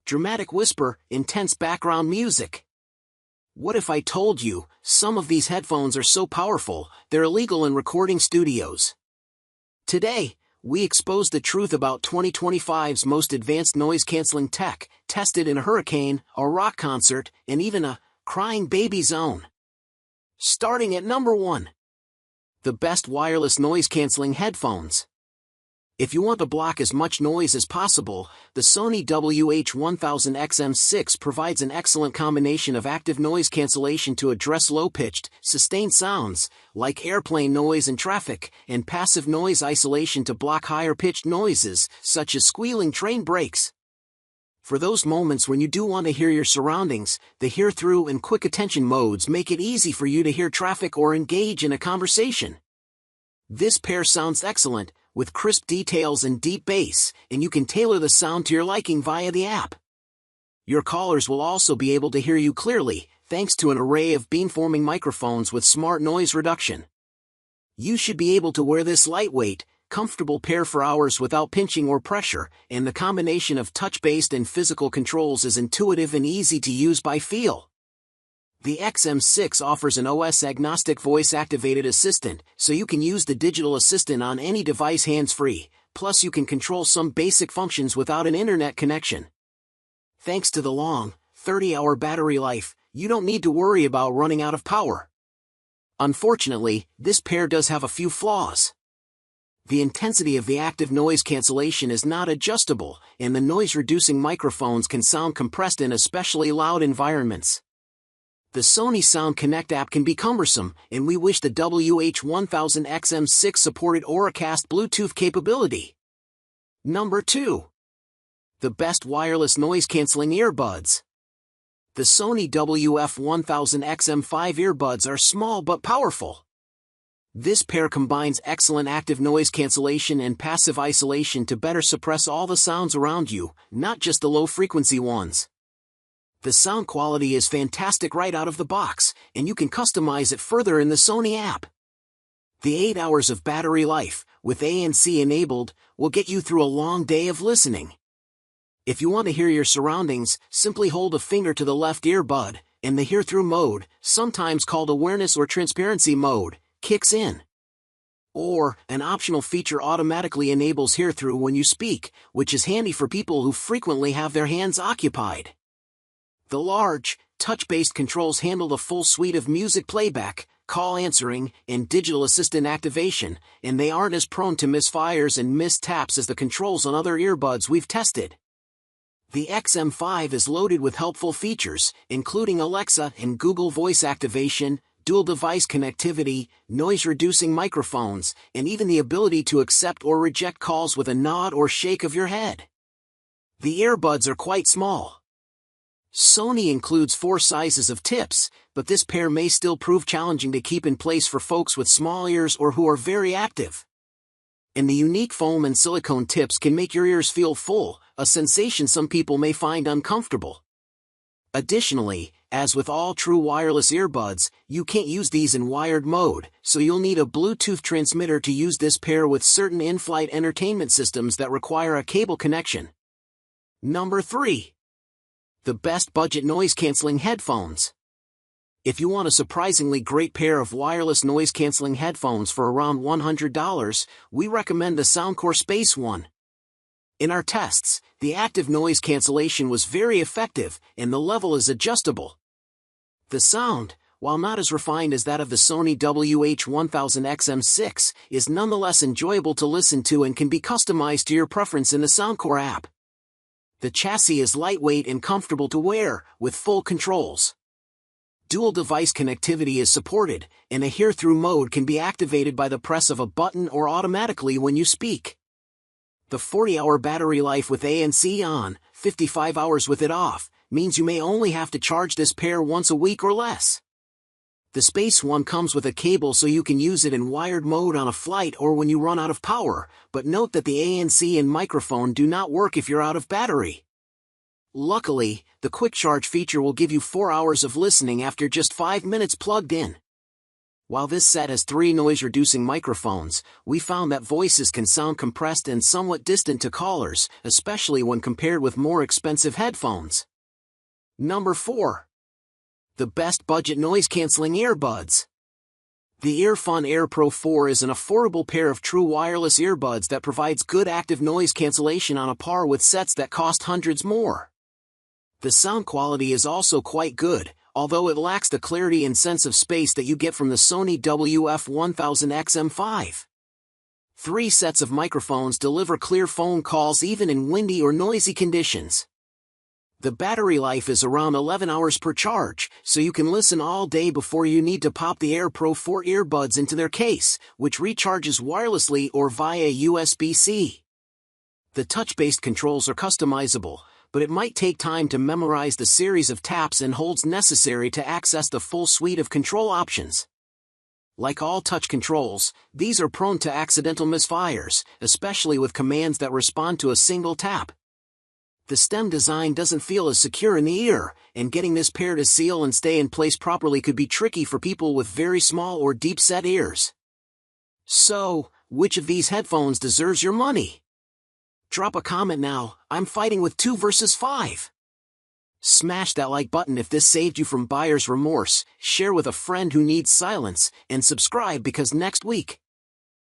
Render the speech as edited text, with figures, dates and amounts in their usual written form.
dramatic whisper, intense background music. What if I told you, some of these headphones are so powerful, they're illegal in recording studios? Today, we expose the truth about 2025's most advanced noise-canceling tech, tested in a hurricane, a rock concert, and even a crying baby zone. Starting at number 1. The best wireless noise-canceling headphones. If you want to block as much noise as possible, the Sony WH-1000XM6 provides an excellent combination of active noise cancellation to address low-pitched, sustained sounds, like airplane noise and traffic, and passive noise isolation to block higher-pitched noises, such as squealing train brakes. For those moments when you do want to hear your surroundings, the hear-through and quick attention modes make it easy for you to hear traffic or engage in a conversation. This pair sounds excellent, with crisp details and deep bass, and you can tailor the sound to your liking via the app. Your callers will also be able to hear you clearly, thanks to an array of beamforming microphones with smart noise reduction. You should be able to wear this lightweight, comfortable pair for hours without pinching or pressure, and the combination of touch-based and physical controls is intuitive and easy to use by feel. The XM6 offers an OS-agnostic voice-activated assistant, so you can use the digital assistant on any device hands-free, plus you can control some basic functions without an internet connection. Thanks to the long, 30-hour battery life, you don't need to worry about running out of power. Unfortunately, this pair does have a few flaws. The intensity of the active noise cancellation is not adjustable, and the noise-reducing microphones can sound compressed in especially loud environments. The Sony Sound Connect app can be cumbersome, and we wish the WH-1000XM6 supported Auracast Bluetooth capability. Number 2. The best wireless noise-canceling earbuds. The Sony WF-1000XM5 earbuds are small but powerful. This pair combines excellent active noise cancellation and passive isolation to better suppress all the sounds around you, not just the low-frequency ones. The sound quality is fantastic right out of the box, and you can customize it further in the Sony app. The 8 hours of battery life, with ANC enabled, will get you through a long day of listening. If you want to hear your surroundings, simply hold a finger to the left earbud, and the hear-through mode, sometimes called awareness or transparency mode, kicks in. Or, an optional feature automatically enables hear-through when you speak, which is handy for people who frequently have their hands occupied. The large, touch-based controls handle the full suite of music playback, call answering, and digital assistant activation, and they aren't as prone to misfires and missed taps as the controls on other earbuds we've tested. The XM5 is loaded with helpful features, including Alexa and Google Voice activation, dual device connectivity, noise-reducing microphones, and even the ability to accept or reject calls with a nod or shake of your head. The earbuds are quite small. Sony includes 4 sizes of tips, but this pair may still prove challenging to keep in place for folks with small ears or who are very active. And the unique foam and silicone tips can make your ears feel full, a sensation some people may find uncomfortable. Additionally, as with all true wireless earbuds, you can't use these in wired mode, so you'll need a Bluetooth transmitter to use this pair with certain in-flight entertainment systems that require a cable connection. Number 3. The best budget noise-canceling headphones. If you want a surprisingly great pair of wireless noise-canceling headphones for around $100, we recommend the Soundcore Space One. In our tests, the active noise cancellation was very effective, and the level is adjustable. The sound, while not as refined as that of the Sony WH-1000XM6, is nonetheless enjoyable to listen to and can be customized to your preference in the Soundcore app. The chassis is lightweight and comfortable to wear, with full controls. Dual device connectivity is supported, and a hear-through mode can be activated by the press of a button or automatically when you speak. The 40-hour battery life with ANC on, 55 hours with it off, means you may only have to charge this pair once a week or less. The Space One comes with a cable so you can use it in wired mode on a flight or when you run out of power, but note that the ANC and microphone do not work if you're out of battery. Luckily, the quick charge feature will give you 4 hours of listening after just 5 minutes plugged in. While this set has 3 noise-reducing microphones, we found that voices can sound compressed and somewhat distant to callers, especially when compared with more expensive headphones. Number 4. The best budget noise-canceling earbuds. The Headphone Air Pro 4 is an affordable pair of true wireless earbuds that provides good active noise cancellation on a par with sets that cost hundreds more. The sound quality is also quite good, although it lacks the clarity and sense of space that you get from the Sony WF-1000XM5. 3 sets of microphones deliver clear phone calls even in windy or noisy conditions. The battery life is around 11 hours per charge, so you can listen all day before you need to pop the Air Pro 4 earbuds into their case, which recharges wirelessly or via USB-C. The touch-based controls are customizable, but it might take time to memorize the series of taps and holds necessary to access the full suite of control options. Like all touch controls, these are prone to accidental misfires, especially with commands that respond to a single tap. The stem design doesn't feel as secure in the ear, and getting this pair to seal and stay in place properly could be tricky for people with very small or deep-set ears. So, which of these headphones deserves your money? Drop a comment now. I'm fighting with 2 versus 5. Smash that like button if this saved you from buyer's remorse, share with a friend who needs silence, and subscribe because next week,